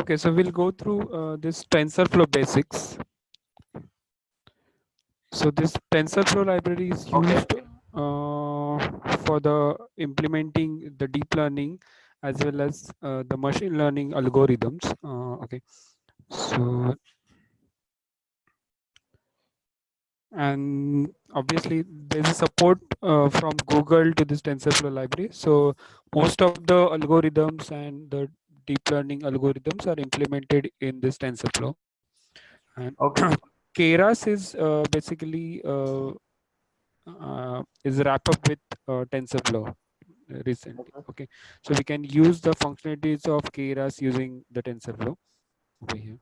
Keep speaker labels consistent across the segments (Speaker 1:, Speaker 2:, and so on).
Speaker 1: Okay, so we'll go through this TensorFlow basics. So this TensorFlow library is
Speaker 2: Okay.
Speaker 1: used for the implementing the deep learning as well as the machine learning algorithms. Okay, so and obviously there's a support from Google to this TensorFlow library. So most of the algorithms and the deep learning algorithms are implemented in this TensorFlow. And
Speaker 2: Okay.
Speaker 1: Keras is basically is wrapped up with TensorFlow recently.
Speaker 2: Okay.
Speaker 1: Okay, so we can use the functionalities of Keras using the TensorFlow over here.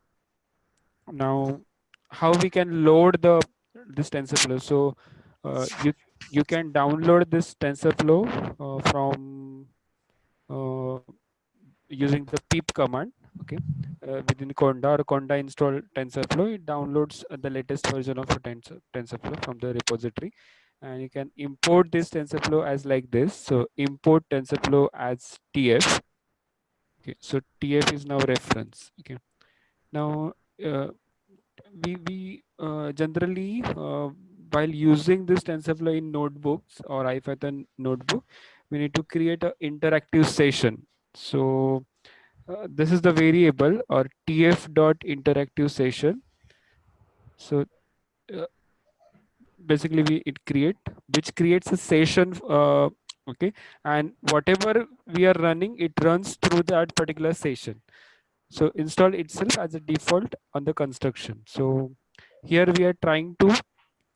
Speaker 1: Now, how we can load the this TensorFlow? So you can download this TensorFlow from uh, using the pip command. Okay, within Conda or Conda install TensorFlow, it downloads the latest version of a TensorFlow from the repository, and you can import this TensorFlow as like this. So import TensorFlow as TF. Okay, so TF is now reference. Okay, now uh, we generally while using this TensorFlow in notebooks or IPython notebook, we need to create an interactive session. So this is the variable or tf dot interactive session. So uh, basically we it create which creates a session. Okay, and whatever we are running, it runs through that particular session. So install itself as a default on the construction. So here we are trying to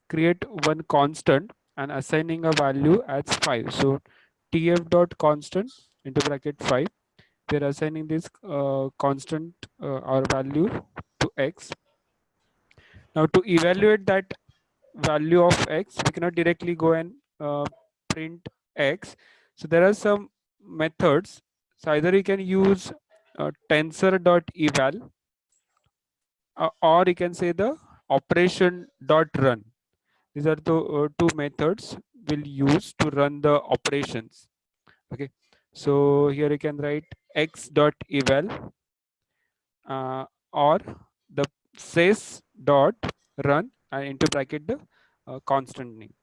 Speaker 1: create one constant and assigning a value as 5. So tf dot constant into bracket 5. We are assigning this constant or value to x. Now to evaluate that value of x, we cannot directly go and print x. So there are some methods. So either you can use tensor.eval or you can say the operation.run. These are the two methods we'll use to run the operations. Okay, so here you can write x.eval or the sys dot run and into bracket the constant name.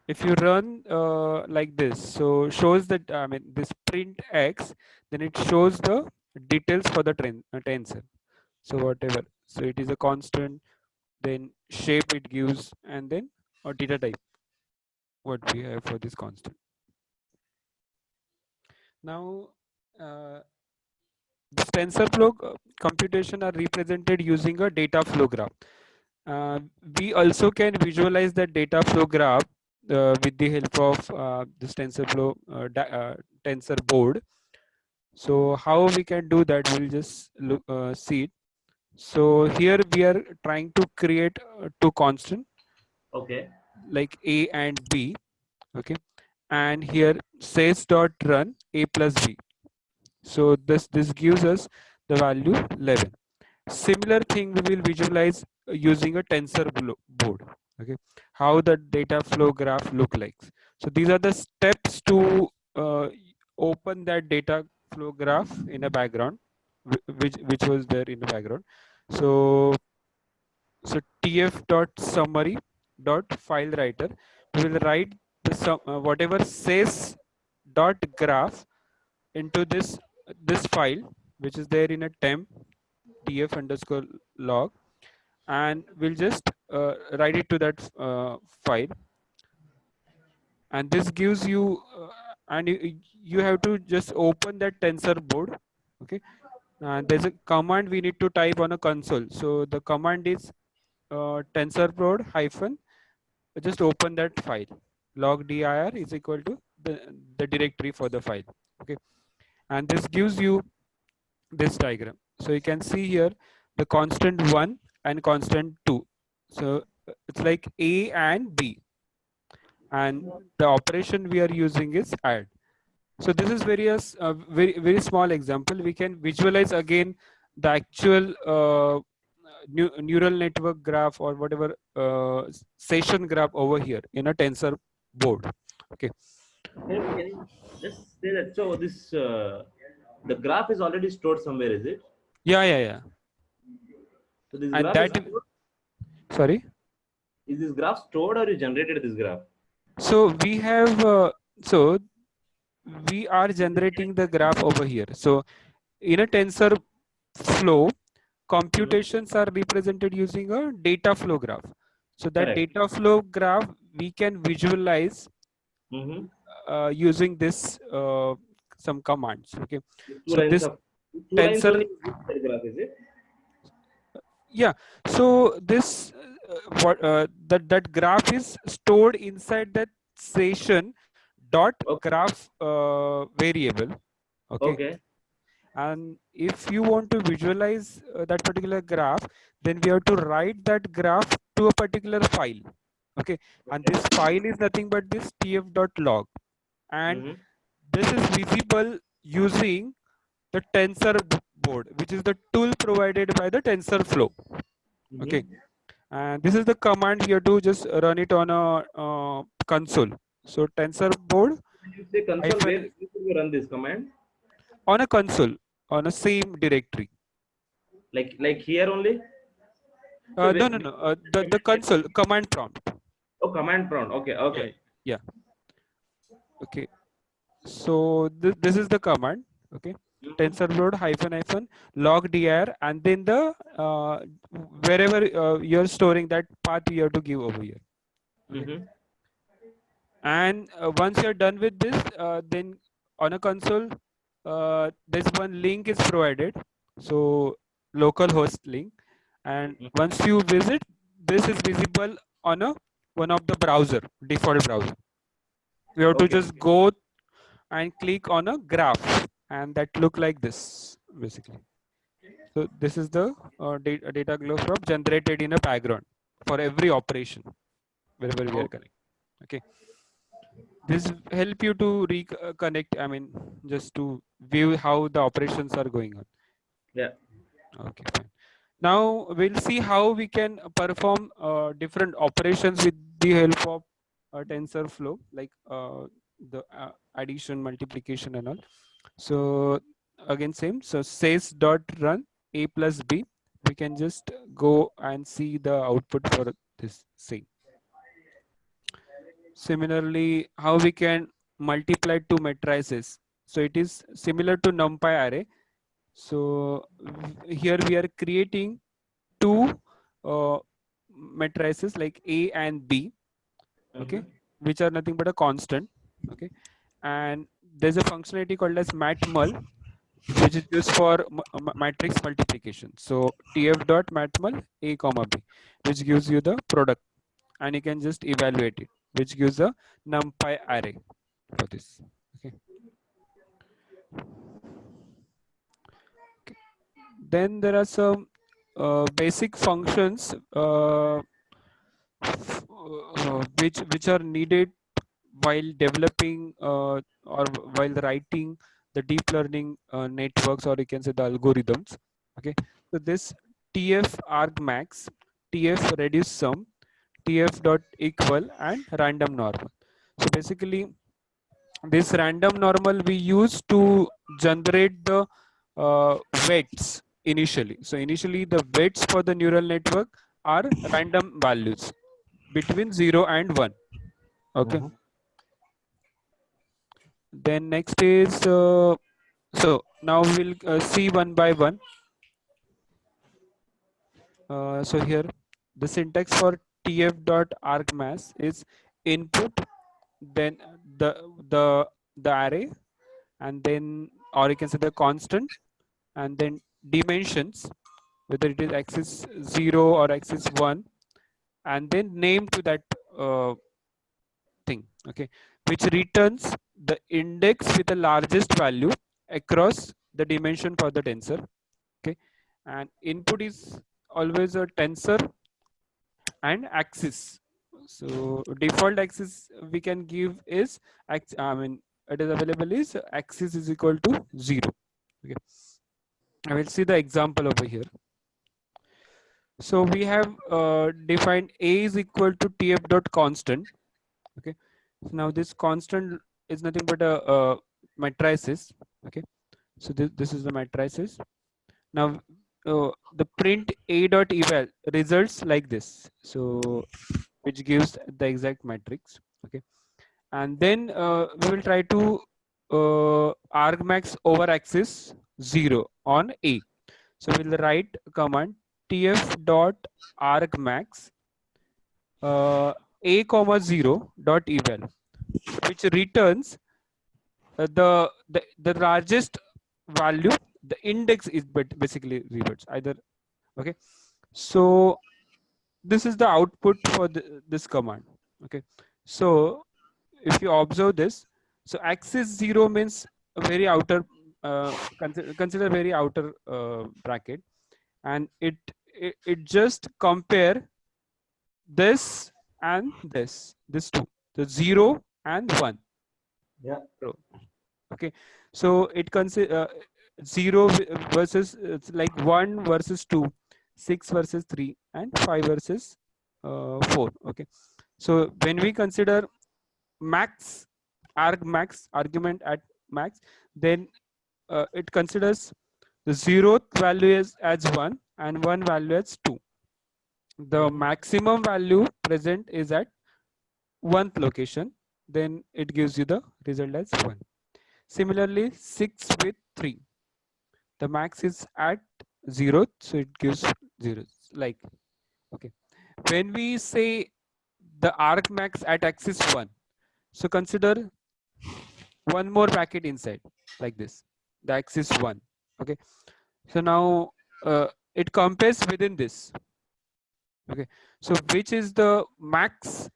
Speaker 1: If you run like this, so shows that I mean this print x, then it shows the details for the tensor. So whatever, so it is a constant, then shape it gives, and then or data type what we have for this constant. Now this TensorFlow computation are represented using a data flow graph. We also can visualize the data flow graph with the help of this TensorFlow tensor board. So how we can do that, we'll just look, see it. So here we are trying to create two constant
Speaker 2: Okay.
Speaker 1: like a and b. Okay, and here says dot run a plus b. So this gives us the value 11. Similar thing we will visualize using a tensor board. Okay, how the data flow graph look like. So these are the steps to open that data flow graph in a background, which was there in the background. So so tf dot summary dot file writer, we will write the whatever says dot graph into this file, which is there in a temp tf underscore log, and we'll just write it to that file, and this gives you and you have to just open that tensor board. Okay, and there's a command we need to type on a console. So the command is tensorboard hyphen, just open that file. Log dir is equal to the directory for the file. Okay, and this gives you this diagram. So you can see here the constant 1 and constant 2. So it's like a and b, and the operation we are using is add. So this is very small example. We can visualize again the actual neural network graph or whatever session graph over here in a tensor board. Okay.
Speaker 2: Can you just say that? So this The graph is already stored somewhere, is it?
Speaker 1: Yeah.
Speaker 2: So this
Speaker 1: And
Speaker 2: graph is
Speaker 1: that,
Speaker 2: stored.
Speaker 1: sorry.
Speaker 2: Is this graph stored or you generated this graph?
Speaker 1: So we have, so we are generating the graph over here. So in a tensor flow,
Speaker 2: Mm-hmm.
Speaker 1: computations are represented using a data flow graph. So that
Speaker 2: Correct.
Speaker 1: data flow graph we can visualize
Speaker 2: Mm-hmm.
Speaker 1: using this some commands. Okay,
Speaker 2: Two
Speaker 1: so
Speaker 2: lines
Speaker 1: this
Speaker 2: of two lines
Speaker 1: tensor,
Speaker 2: only is this graph, is it?
Speaker 1: yeah. So this that graph is stored inside that session dot
Speaker 2: Okay.
Speaker 1: graph variable. Okay,
Speaker 2: Okay.
Speaker 1: and if you want to visualize that particular graph, then we have to write that graph to a particular file. Okay, and
Speaker 2: Okay.
Speaker 1: this file is nothing but this tf.log, and
Speaker 2: Mm-hmm.
Speaker 1: this is visible using the tensor board, which is the tool provided by the TensorFlow. Okay,
Speaker 2: Mm-hmm.
Speaker 1: and this is the command here to just run it on a console. So tensor board
Speaker 2: When you say console,
Speaker 1: hyphen
Speaker 2: where should you run this command?
Speaker 1: on a console on a same directory.
Speaker 2: Like here only. So
Speaker 1: No. The
Speaker 2: command
Speaker 1: console command prompt.
Speaker 2: oh, command prompt. Okay.
Speaker 1: Yeah,
Speaker 2: Okay.
Speaker 1: yeah. Okay. So this is the command. Okay.
Speaker 2: Mm-hmm.
Speaker 1: TensorFlow hyphen log dir, and then the wherever you're storing that path you have to give over here. Okay.
Speaker 2: Mm-hmm.
Speaker 1: And once you're done with this, then on a console, this one link is provided. So localhost link, and once you visit, this is visible on a one of the browser, default browser. You have to
Speaker 2: Okay.
Speaker 1: just go and click on a graph, and that look like this basically. So this is the data glow prop generated in a background for every operation wherever we are
Speaker 2: Okay.
Speaker 1: connecting. Okay, this help you to reconnect. I mean, just to view how the operations are going on.
Speaker 2: Yeah.
Speaker 1: Okay, fine. Now we'll see how we can perform different operations with the help of TensorFlow, like the addition, multiplication, and all. So again, same. So says dot run a plus b. We can just go and see the output for this same. Similarly, how we can multiply two matrices. So it is similar to NumPy array. So here we are creating two matrices like A and B,
Speaker 2: Mm-hmm.
Speaker 1: okay, which are nothing but a constant, okay. And there's a functionality called as matmul, which is used for matrix multiplication. So tf dot matmul A comma B, which gives you the product, and you can just evaluate it, which gives a NumPy array for this. Okay. Okay. Then there are some basic functions which are needed while developing or while writing the deep learning networks, or you can say the algorithms. Okay, so this tf argmax, tf reduce sum, tf dot equal, and random normal. So basically this random normal we use to generate the weights initially. So initially the weights for the neural network are random values between 0 and 1. Okay,
Speaker 2: Mm-hmm.
Speaker 1: then next is so now we'll see one by one. So here the syntax for tf dot argmass is input, then the the the array, and then, or you can say the constant, and then dimensions, whether it is axis 0 or axis 1, and then name to that thing. Okay, which returns the index with the largest value across the dimension for the tensor. Okay, and input is always a tensor and axis. So default axis we can give is I mean it is available is axis is equal to 0. Okay, I will see the example over here. So we have defined a is equal to tf dot constant. Okay, so now this constant is nothing but a matrices. Okay, So this is the matrices. Now the print a dot eval results like this, so which gives the exact matrix. Okay, and then we will try to argmax over axis 0 on a. So we'll write command tf dot argmax a comma 0 dot eval, which returns the largest value. The index is basically reverts either. Okay, so this is the output for this command. Okay, so if you observe this, so axis 0 means a very outer, consider very outer bracket, and it just compare this and this two, the 0 and 1
Speaker 2: Yeah.
Speaker 1: row. Okay, so it consider 0 versus, it's like 1 versus 2, 6 versus 3, and 5 versus 4. Okay, so when we consider max max argument at max, then it considers the 0th value as 1 and 1 value as 2. The maximum value present is at 1th location, then it gives you the result as 1. Similarly, 6 with 3, the max is at 0th, so it gives 0. Like, okay, when we say the argmax at axis 1, so consider one more bracket inside, like this, the axis 1. Okay, so now it compares within this. Okay, so which is the max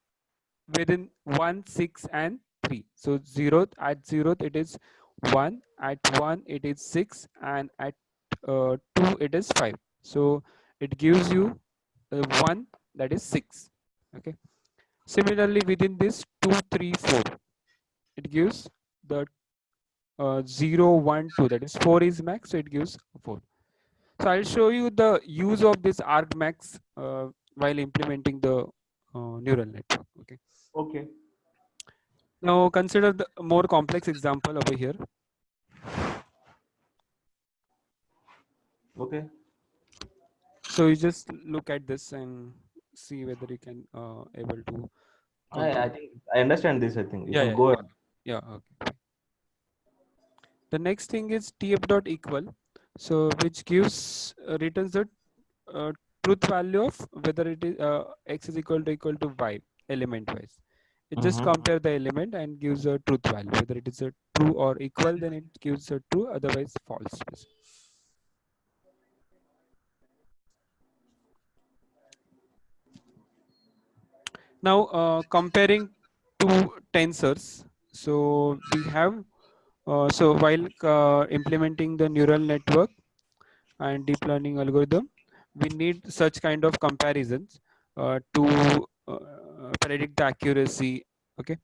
Speaker 1: within 1, 6, and 3? So 0th, at 0th it is 1, at 1 it is 6, and at 2 it is 5. So it gives you 1, that is 6. Okay, similarly within this 2, 3, 4, it gives the 0, 1, 2, that is 4 is max, so it gives 4. So I'll show you the use of this argmax while implementing the neural network. Okay,
Speaker 2: Okay.
Speaker 1: now consider the more complex example over here.
Speaker 2: Okay.
Speaker 1: So you just look at this and see whether you can able to
Speaker 2: I
Speaker 1: compute.
Speaker 2: think I understand this. I think you
Speaker 1: Yeah,
Speaker 2: can
Speaker 1: yeah,
Speaker 2: go
Speaker 1: yeah,
Speaker 2: ahead.
Speaker 1: yeah. Okay. The next thing is tf dot equal, so which gives returns the uh, truth value of whether it is x is equal to y element wise. It just
Speaker 2: Mm-hmm.
Speaker 1: compare the element and gives a truth value. Whether it is a true or equal, then it gives a true, otherwise false. Now comparing two tensors. So we have so while implementing the neural network and deep learning algorithm, we need such kind of comparisons to predict the accuracy. Okay,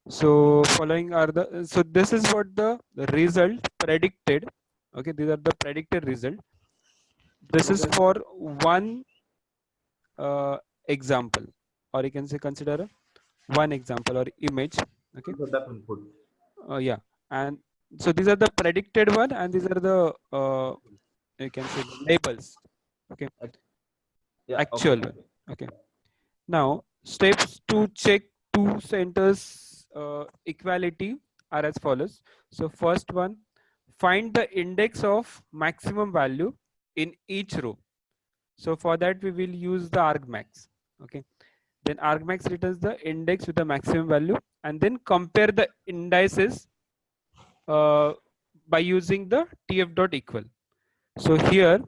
Speaker 1: so following are the, so this is what the result predicted. Okay, these are the predicted result. This is
Speaker 2: Okay.
Speaker 1: for one example, or you can say consider one example or image. Okay,
Speaker 2: So that input.
Speaker 1: yeah, and so these are the predicted one, and these are the you can say the labels. Okay,
Speaker 2: Yeah.
Speaker 1: actual
Speaker 2: Okay.
Speaker 1: one. Okay, now steps to check two centers equality are as follows. So first one, find the index of maximum value in each row. So for that we will use the argmax. Okay, then argmax returns the index with the maximum value, and then compare the indices uh, by using the tf dot equal. So here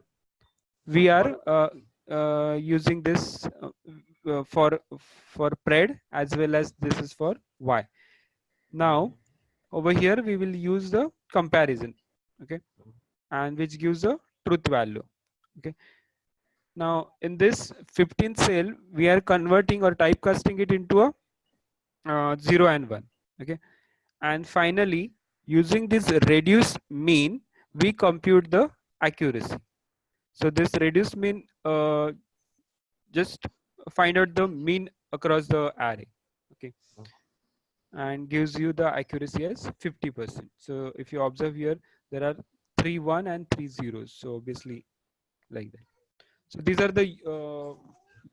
Speaker 1: we are
Speaker 2: What?
Speaker 1: using this for pred, as well as this is for y. Now over here we will use the comparison. Okay, and which gives a truth value. Okay, now in this 15th cell we are converting or typecasting it into a 0 and 1. Okay, and finally using this reduce mean we compute the accuracy. So this reduce mean just find out the mean across the array. Okay, and gives you the accuracy as 50%. So if you observe here, there are three one and three zeros. So obviously like that. So these are the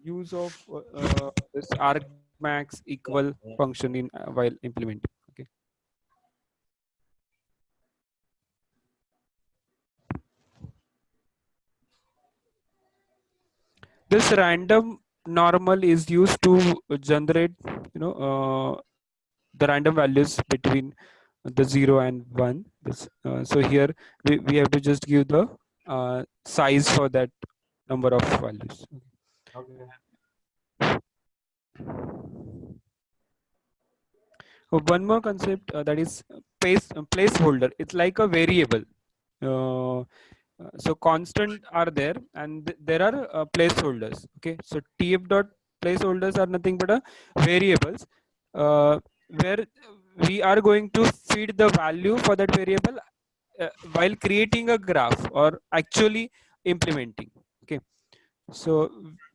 Speaker 1: use of this argmax equal
Speaker 2: Yeah. Yeah.
Speaker 1: function in while implementing. Okay. This random normal is used to generate, the random values between the 0 and 1. So here we have to just give the size for that number of values.
Speaker 2: Okay.
Speaker 1: One more concept, that is placeholder. It's like a variable. Uh, so constant are there, and there are placeholders. Okay, so tf dot placeholders are nothing but a variables, uh, where we are going to feed the value for that variable while creating a graph or actually implementing. Okay, so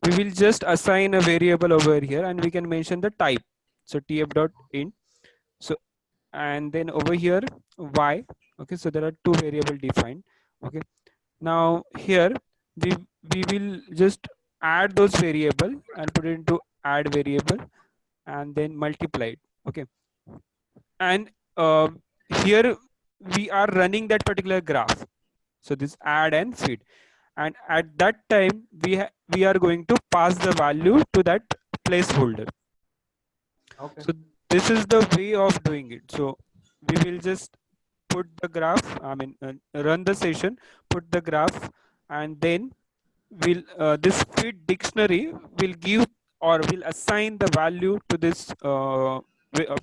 Speaker 1: we will just assign a variable over here, and we can mention the type. So tf dot int. So and then over here y. Okay, so there are two variable defined. Okay, now here we we will just add those variable and put it into add variable and then multiply it. Okay, and here we are running that particular graph. So this add and feed, and at that time we are going to pass the value to that placeholder.
Speaker 2: Okay.
Speaker 1: So this is the way of doing it. So we will just put the graph, I mean, run the session, put the graph, and then will this feed dictionary will give or will assign the value to this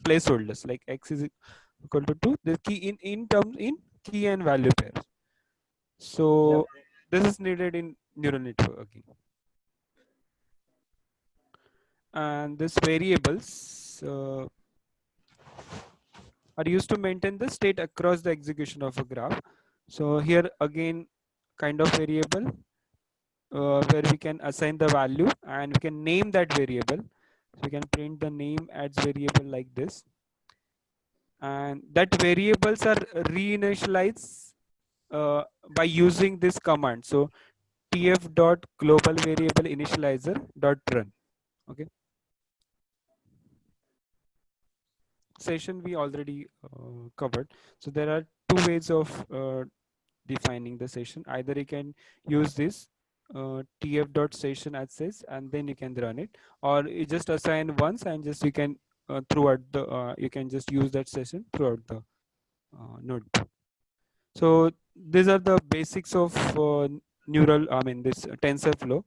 Speaker 1: placeholders, like x is equal to 2, the key in terms in key and value pairs.
Speaker 2: Yep.
Speaker 1: So this is needed in neural networking. And this variables are used to maintain the state across the execution of a graph. So here again, kind of variable where we can assign the value and we can name that variable. So we can print the name as variable like this, and that variables are reinitialized by using this command. So tf dot global variable initializer dot run. Okay, session we already covered. So there are two ways of defining the session. Either you can use this tf dot session as this, and then you can run it, or you just assign once and just you can throughout the you can just use that session throughout the notebook. So these are the basics of neural, I mean this TensorFlow.